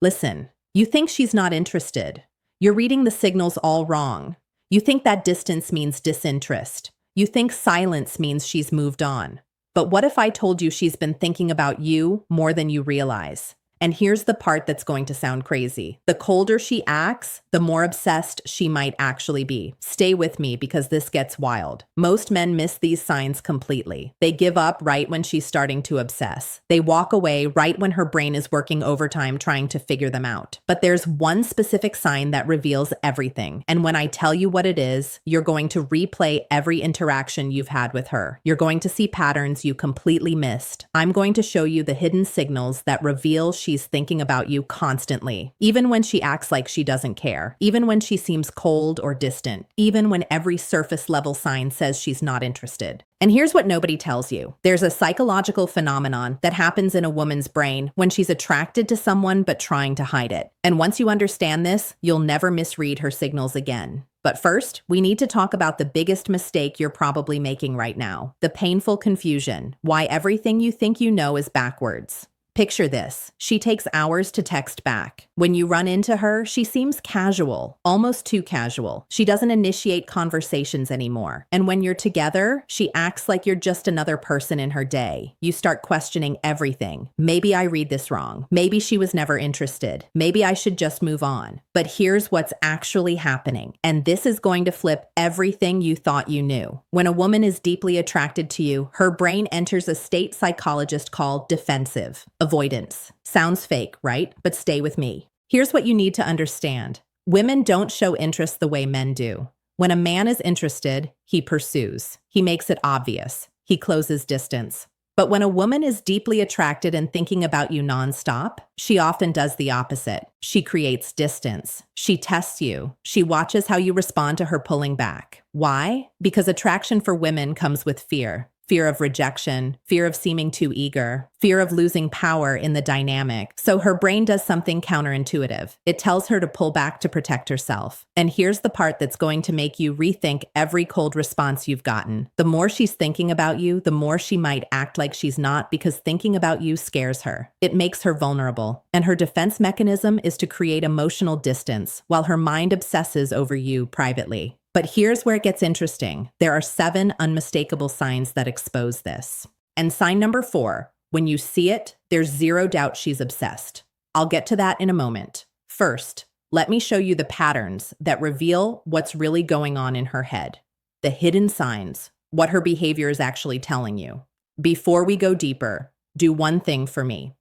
Listen, you think she's not interested. You're reading the signals all wrong. You think that distance means disinterest. You think silence means she's moved on. But what if I told you she's been thinking about you more than you realize? And here's the part that's going to sound crazy. The colder she acts, the more obsessed she might actually be. Stay with me because this gets wild. Most men miss these signs completely. They give up right when she's starting to obsess. They walk away right when her brain is working overtime trying to figure them out. But there's one specific sign that reveals everything. And when I tell you what it is, you're going to replay every interaction you've had with her. You're going to see patterns you completely missed. I'm going to show you the hidden signals that reveal she's thinking about you constantly, even when she acts like she doesn't care, even when she seems cold or distant, even when every surface level sign says she's not interested. And here's what nobody tells you. There's a psychological phenomenon that happens in a woman's brain when she's attracted to someone but trying to hide it. And once you understand this, you'll never misread her signals again. But first, we need to talk about the biggest mistake you're probably making right now, the painful confusion, why everything you think you know is backwards. Picture this. She takes hours to text back. When you run into her, she seems casual, almost too casual. She doesn't initiate conversations anymore. And when you're together, she acts like you're just another person in her day. You start questioning everything. Maybe I read this wrong. Maybe she was never interested. Maybe I should just move on. But here's what's actually happening. And this is going to flip everything you thought you knew. When a woman is deeply attracted to you, her brain enters a state psychologists call defensive. Avoidance. Sounds fake, right? But stay with me. Here's what you need to understand. Women don't show interest the way men do. When a man is interested, he pursues. He makes it obvious. He closes distance. But when a woman is deeply attracted and thinking about you nonstop, she often does the opposite. She creates distance. She tests you. She watches how you respond to her pulling back. Why? Because attraction for women comes with fear. Fear of rejection, fear of seeming too eager, fear of losing power in the dynamic. So her brain does something counterintuitive. It tells her to pull back to protect herself. And here's the part that's going to make you rethink every cold response you've gotten. The more she's thinking about you, the more she might act like she's not because thinking about you scares her. It makes her vulnerable. And her defense mechanism is to create emotional distance while her mind obsesses over you privately. But here's where it gets interesting. There are 7 unmistakable signs that expose this. And sign number 4, when you see it, there's zero doubt she's obsessed. I'll get to that in a moment. First, let me show you the patterns that reveal what's really going on in her head. The hidden signs, what her behavior is actually telling you. Before we go deeper, do one thing for me.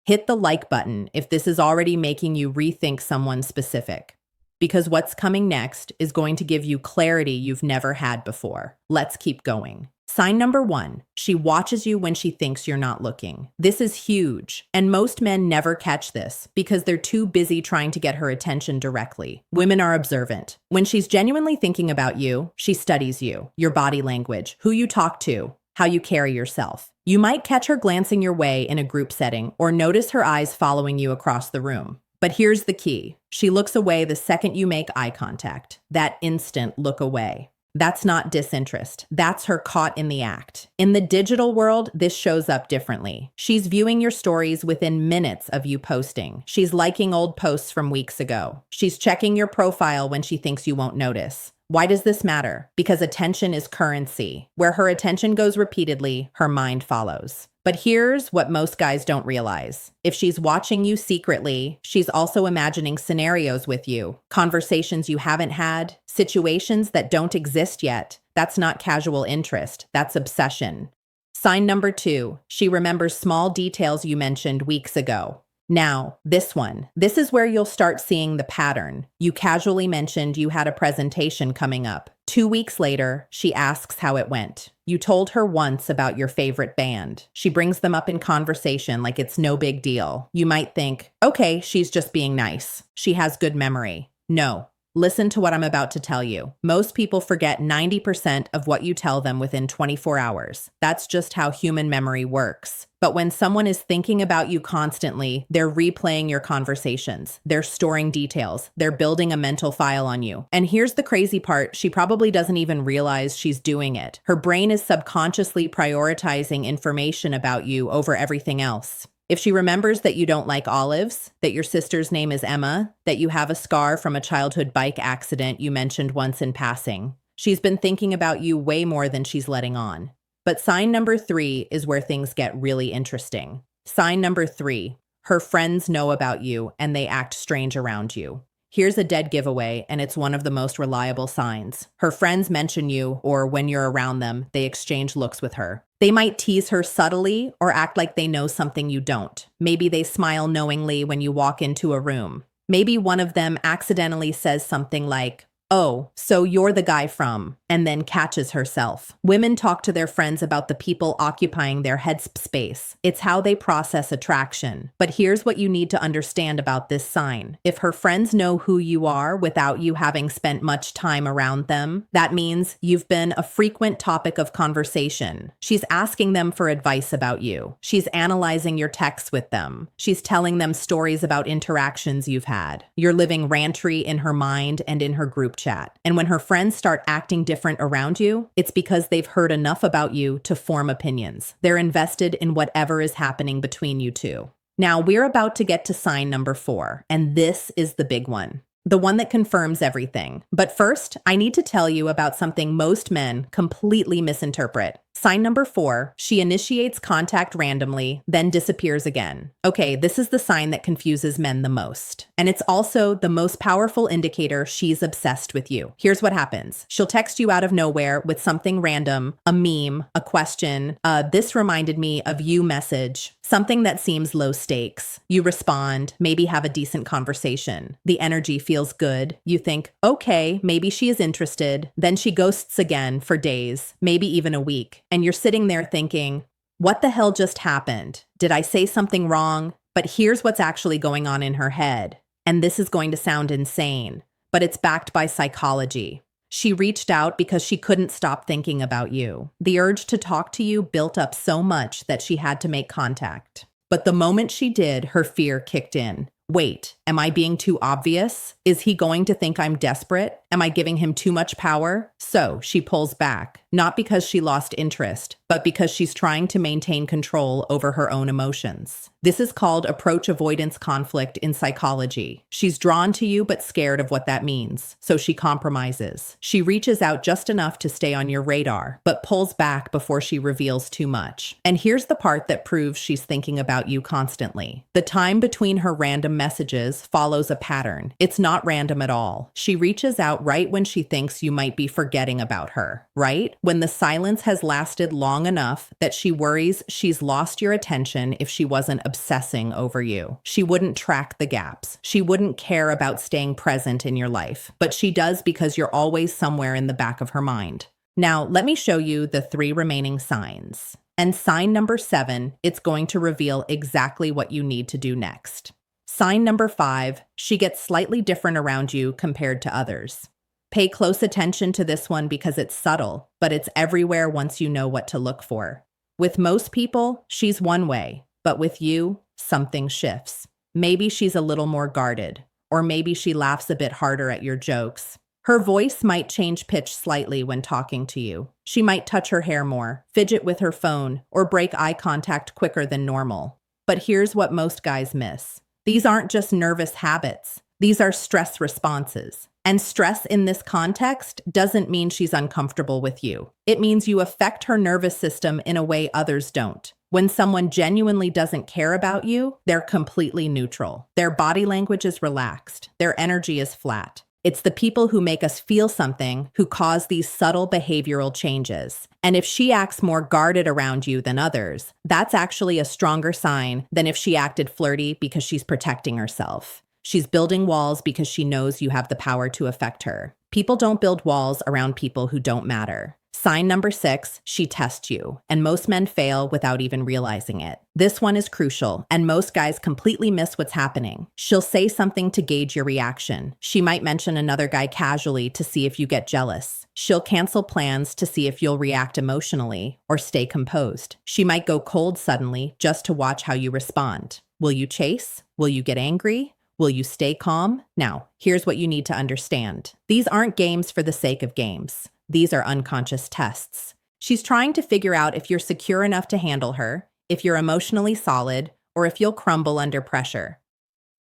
Hit the like button if this is already making you rethink someone specific. Because what's coming next is going to give you clarity you've never had before. Let's keep going. Sign number 1, she watches you when she thinks you're not looking. This is huge, and most men never catch this because they're too busy trying to get her attention directly. Women are observant. When she's genuinely thinking about you, she studies you, your body language, who you talk to, how you carry yourself. You might catch her glancing your way in a group setting or notice her eyes following you across the room. But here's the key. She looks away the second you make eye contact. That instant look away. That's not disinterest. That's her caught in the act. In the digital world, this shows up differently. She's viewing your stories within minutes of you posting. She's liking old posts from weeks ago. She's checking your profile when she thinks you won't notice. Why does this matter? Because attention is currency. Where her attention goes repeatedly, her mind follows. But here's what most guys don't realize. If she's watching you secretly, she's also imagining scenarios with you, conversations you haven't had, situations that don't exist yet. That's not casual interest, that's obsession. Sign number 2, she remembers small details you mentioned weeks ago. Now, this is where you'll start seeing the pattern. You casually mentioned you had a presentation coming up. 2 weeks later, she asks how it went. You told her once about your favorite band. She brings them up in conversation like it's no big deal. You might think, okay, she's just being nice. She has good memory. No. Listen to what I'm about to tell you. Most people forget 90% of what you tell them within 24 hours. That's just how human memory works. But when someone is thinking about you constantly, they're replaying your conversations. They're storing details. They're building a mental file on you. And here's the crazy part. She probably doesn't even realize she's doing it. Her brain is subconsciously prioritizing information about you over everything else. If she remembers that you don't like olives, that your sister's name is Emma, that you have a scar from a childhood bike accident you mentioned once in passing, she's been thinking about you way more than she's letting on. But sign number 3 is where things get really interesting. Sign number 3, her friends know about you and they act strange around you. Here's a dead giveaway, and it's one of the most reliable signs. Her friends mention you, or when you're around them, they exchange looks with her. They might tease her subtly or act like they know something you don't. Maybe they smile knowingly when you walk into a room. Maybe one of them accidentally says something like, "Oh, so you're the guy from," and then catches herself. Women talk to their friends about the people occupying their head space. It's how they process attraction. But here's what you need to understand about this sign. If her friends know who you are without you having spent much time around them, that means you've been a frequent topic of conversation. She's asking them for advice about you. She's analyzing your texts with them. She's telling them stories about interactions you've had. You're living rantry in her mind and in her group chat. And when her friends start acting different around you, it's because they've heard enough about you to form opinions. They're invested in whatever is happening between you two. Now, we're about to get to sign number 4, and this is the big one. The one that confirms everything. But first, I need to tell you about something most men completely misinterpret. Sign number 4, she initiates contact randomly, then disappears again. Okay, this is the sign that confuses men the most. And it's also the most powerful indicator she's obsessed with you. Here's what happens. She'll text you out of nowhere with something random, a meme, a question, "This reminded me of you" message, something that seems low stakes. You respond, maybe have a decent conversation. The energy feels good. You think, okay, maybe she is interested. Then she ghosts again for days, maybe even a week. And you're sitting there thinking, what the hell just happened? Did I say something wrong? But here's what's actually going on in her head. And this is going to sound insane, but it's backed by psychology. She reached out because she couldn't stop thinking about you. The urge to talk to you built up so much that she had to make contact. But the moment she did, her fear kicked in. Wait, am I being too obvious? Is he going to think I'm desperate? Am I giving him too much power? So she pulls back, not because she lost interest, but because she's trying to maintain control over her own emotions. This is called approach avoidance conflict in psychology. She's drawn to you but scared of what that means, so she compromises. She reaches out just enough to stay on your radar, but pulls back before she reveals too much. And here's the part that proves she's thinking about you constantly. The time between her random messages follows a pattern. It's not random at all. She reaches out right when she thinks you might be forgetting about her, right? When the silence has lasted long enough that she worries she's lost your attention if she wasn't obsessing over you. She wouldn't track the gaps. She wouldn't care about staying present in your life, but she does because you're always somewhere in the back of her mind. Now, let me show you the 3 remaining signs. And sign number 7, it's going to reveal exactly what you need to do next. Sign number 5, she gets slightly different around you compared to others. Pay close attention to this one because it's subtle, but it's everywhere once you know what to look for. With most people, she's one way, but with you, something shifts. Maybe she's a little more guarded, or maybe she laughs a bit harder at your jokes. Her voice might change pitch slightly when talking to you. She might touch her hair more, fidget with her phone, or break eye contact quicker than normal. But here's what most guys miss. These aren't just nervous habits. These are stress responses. And stress in this context doesn't mean she's uncomfortable with you. It means you affect her nervous system in a way others don't. When someone genuinely doesn't care about you, they're completely neutral. Their body language is relaxed. Their energy is flat. It's the people who make us feel something who cause these subtle behavioral changes. And if she acts more guarded around you than others, that's actually a stronger sign than if she acted flirty because she's protecting herself. She's building walls because she knows you have the power to affect her. People don't build walls around people who don't matter. Sign number 6, she tests you, and most men fail without even realizing it. This one is crucial, and most guys completely miss what's happening. She'll say something to gauge your reaction. She might mention another guy casually to see if you get jealous. She'll cancel plans to see if you'll react emotionally or stay composed. She might go cold suddenly just to watch how you respond. Will you chase? Will you get angry? Will you stay calm? Now, here's what you need to understand. These aren't games for the sake of games. These are unconscious tests. She's trying to figure out if you're secure enough to handle her, if you're emotionally solid, or if you'll crumble under pressure.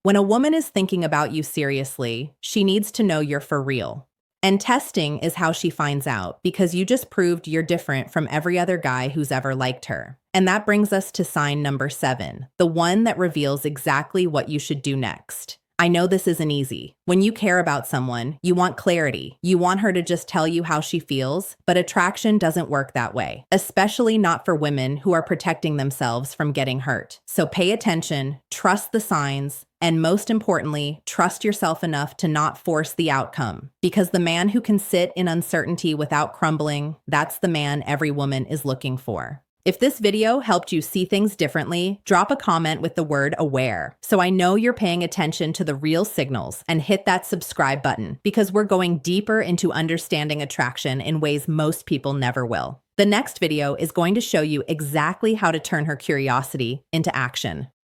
When a woman is thinking about you seriously, she needs to know you're for real. And testing is how she finds out, because you just proved you're different from every other guy who's ever liked her. And that brings us to sign number 7, the one that reveals exactly what you should do next. I know this isn't easy. When you care about someone, you want clarity. You want her to just tell you how she feels, but attraction doesn't work that way, especially not for women who are protecting themselves from getting hurt. So pay attention, trust the signs, and most importantly, trust yourself enough to not force the outcome. Because the man who can sit in uncertainty without crumbling, that's the man every woman is looking for. If this video helped you see things differently, drop a comment with the word aware, so I know you're paying attention to the real signals, and hit that subscribe button, because we're going deeper into understanding attraction in ways most people never will. The next video is going to show you exactly how to turn her curiosity into action.